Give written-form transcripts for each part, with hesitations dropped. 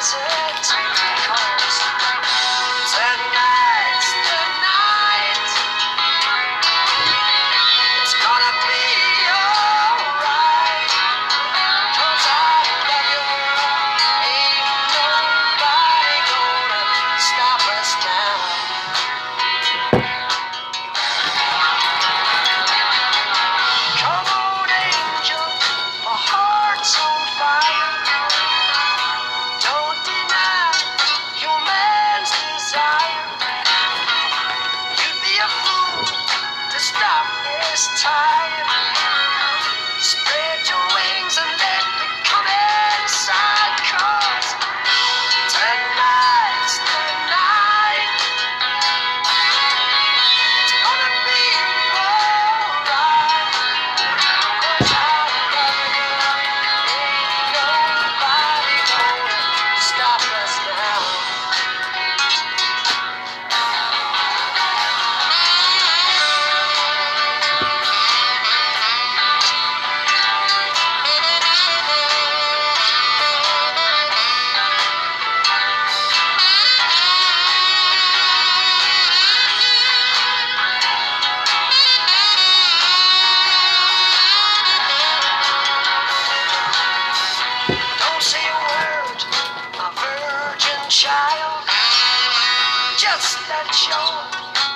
set to the coast. Tonight's the night. It's gonna be alright. 'Cause I love you, ain't nobody gonna stop us now. Come on, angel, my heart's on fire. Don't deny your man's desire. You'd be a fool to stop this tide. Spread your wings and let me come inside. 'Cause tonight's the night. It's gonna be alright. 'Cause I love you, ain't nobody gonna stop us now. Don't say a word, my virgin child. Just let your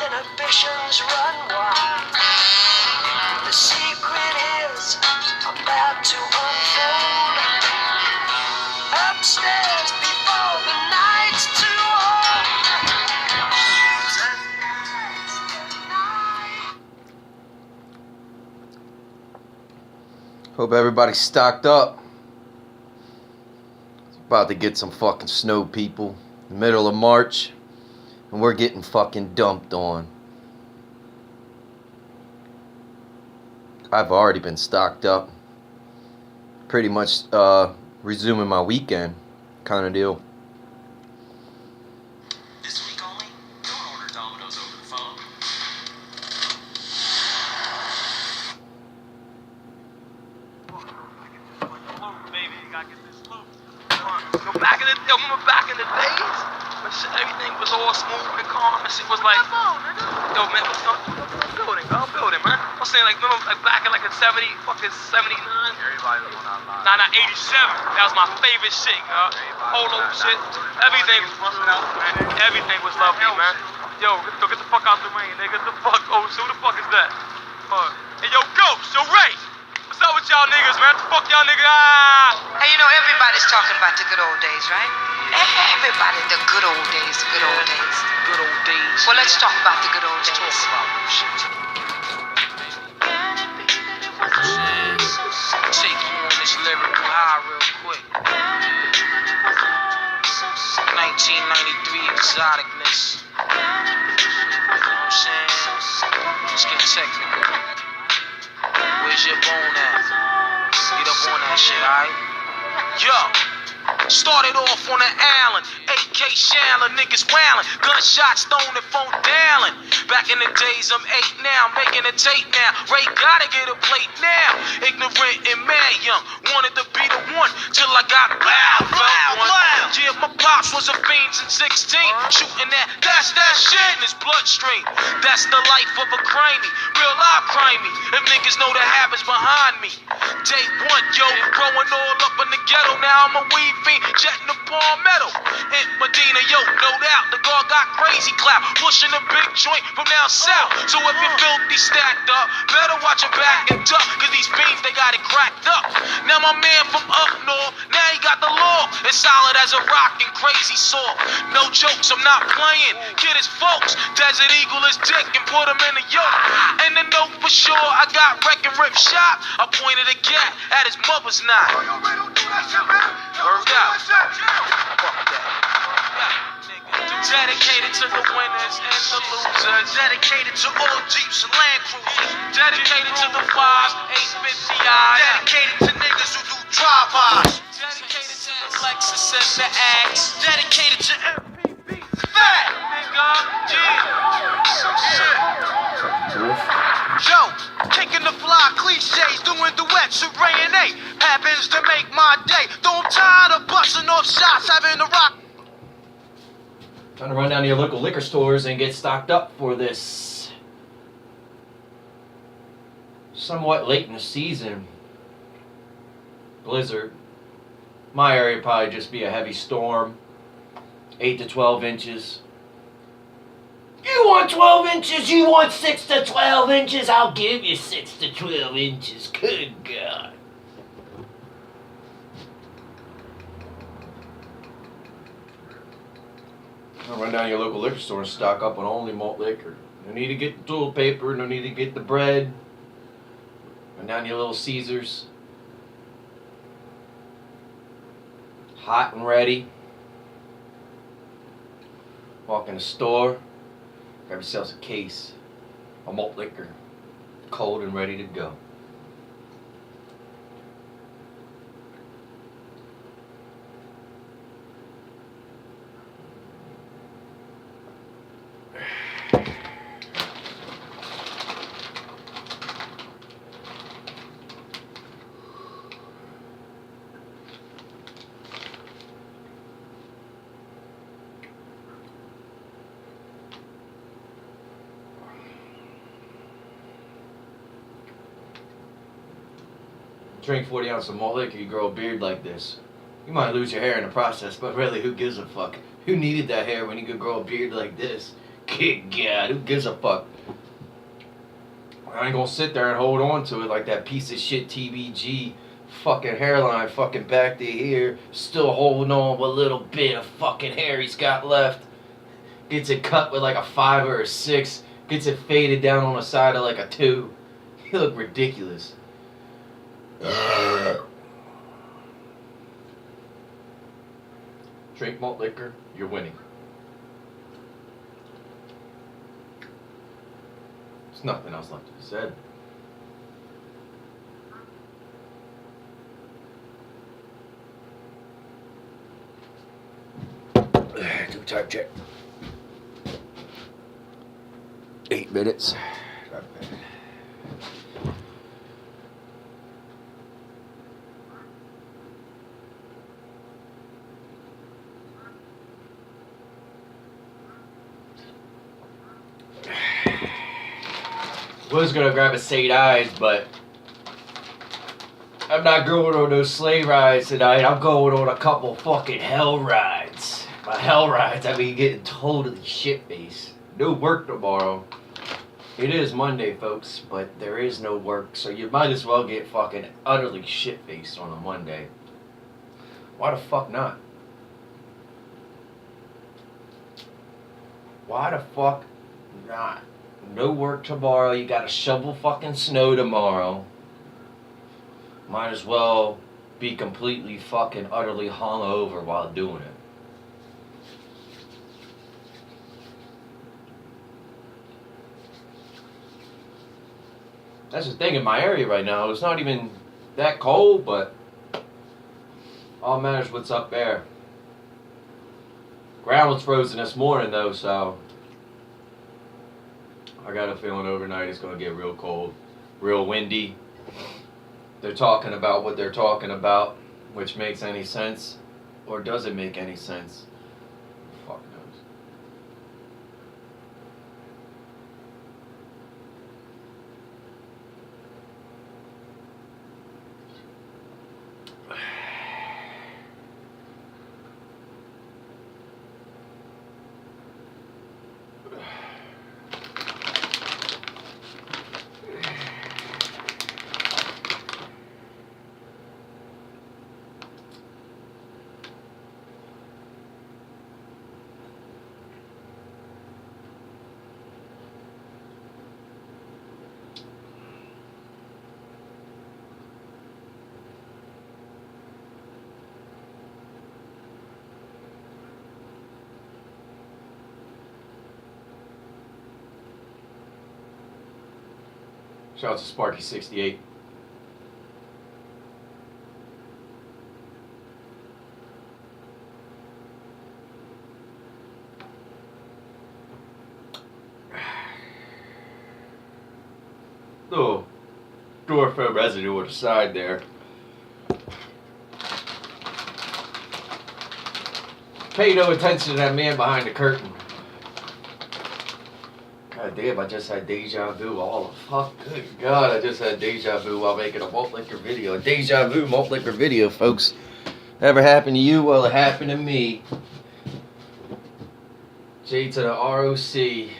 inhibitions run wild. The secret is about to unfold. Upstairs before the night's too old. Tonight's the night. Hope everybody's stocked up. It's about to get some fucking snow, people. Middle of March, and we're getting fucking dumped on. I've already been stocked up. Pretty much resuming my weekend kind of deal. This week only, don't order Domino's over the phone. Baby, you gotta get this loose. Remember back in the days, when shit, everything was all smooth and calm and shit was like, yo man, I'm building, man. I'm saying like, remember like back in like in 79? Everybody was on that line. Nah, 87. That was my favorite shit, Polo shit. Everything was busting out, man. Everything was lovely, man. Yo, get the fuck out the rain, nigga. Get the fuck, who the fuck is that? Hey, yo, Ghost, yo, Ray. What's up with y'all niggas, man? The fuck y'all niggas? Hey, you know, everybody's talking about the good old days, right? Everybody, the good old days, the good old days. Good old days. Well, let's talk about the good old Let's days. talk about shit. Take you on this lyrical high real quick. 1993 exoticness. You know what I'm saying? Let's get technical. Where's your bone at? Get up on that shit, alright? Yo! Started off on an island, AK shallin', niggas wildin', gunshots thrown and phone dialing. Back in the days, I'm 8 now, making a tape now. Ray gotta get a plate now. Ignorant and mad young, wanted to be the one till I got loud. Yeah, my pops was a fiend since 16, shooting that's that shit in his bloodstream. That's the life of a crimey, real life crimey. If niggas know the habits behind me. Day one, yo, growing all up in the ghetto. Now I'm a weed fiend, jetting the palmetto. In Medina, yo, no doubt, the guard got crazy clout, pushing a big joint from down south. So if you're filthy stacked up, better watch your back and duck, cause these beans, they got it cracked up. Now my man from up north, now he got the law, as solid as a rock and crazy saw. No jokes, I'm not playing, kid is folks, Desert Eagle is dick and put him in a yoke. And the note for sure, I got wreck and rip shot, I pointed a gat at his mother's knot. Word out. Fuck that. Dedicated to the winners and the losers. Dedicated to all Jeeps and Land Cruisers. Dedicated to the 5s, 850i. Dedicated to niggas who do drive-bys. Dedicated to the Lexus and the Axe. Dedicated to MPB. Fat nigga, yeah. Yo, kick Thinking the fly cliches, doing duets with Ray and A. Happens to make my day. Though I'm tired of busting off shots, having to rock. Time to run down to your local liquor stores and get stocked up for this somewhat late in the season blizzard. My area would probably just be a heavy storm, 8 to 12 inches. You want 12 inches? You want 6 to 12 inches? I'll give you 6 to 12 inches. Good God. I'll run down to your local liquor store and stock up on only malt liquor. No need to get the toilet paper, no need to get the bread. Run down to your little Caesars. Hot and ready. Walk in the store, grab yourselves a case of malt liquor, cold and ready to go. Drink 40 ounces of malt liquor, you grow a beard like this. You might lose your hair in the process, but really, who gives a fuck? Who needed that hair when you could grow a beard like this? Good God, who gives a fuck? I ain't gonna sit there and hold on to it like that piece of shit TBG fucking hairline fucking back to here, still holding on with a little bit of fucking hair he's got left. Gets it cut with like a 5 or a 6, gets it faded down on the side of like a 2. You look ridiculous. Drink malt liquor, you're winning. There's nothing else left to be said. Do a time check. 8 minutes. Not bad. Was gonna grab a St. Ives, but I'm not going on those sleigh rides tonight. I'm going on a couple fucking hell rides. By hell rides, I mean getting totally shit-faced. No work tomorrow. It is Monday, folks, but there is no work, so you might as well get fucking utterly shit-faced on a Monday. Why the fuck not? Why the fuck not? No work tomorrow, you gotta shovel fucking snow tomorrow. Might as well be completely fucking utterly hung over while doing it. That's the thing in my area right now. It's not even that cold, but all matters what's up there. Ground was frozen this morning though, so I got a feeling overnight it's going to get real cold, real windy. They're talking about what they're talking about, which makes any sense, or does it make any sense? Fuck knows. Shout out to Sparky68. Oh, store film residue on the side there. Pay no attention to that man behind the curtain. God damn, I just had deja vu. All the fuck. Good God, I just had deja vu while making a malt liquor video. A deja vu malt liquor video, folks. Ever happened to you? Well, it happened to me. J to the ROC.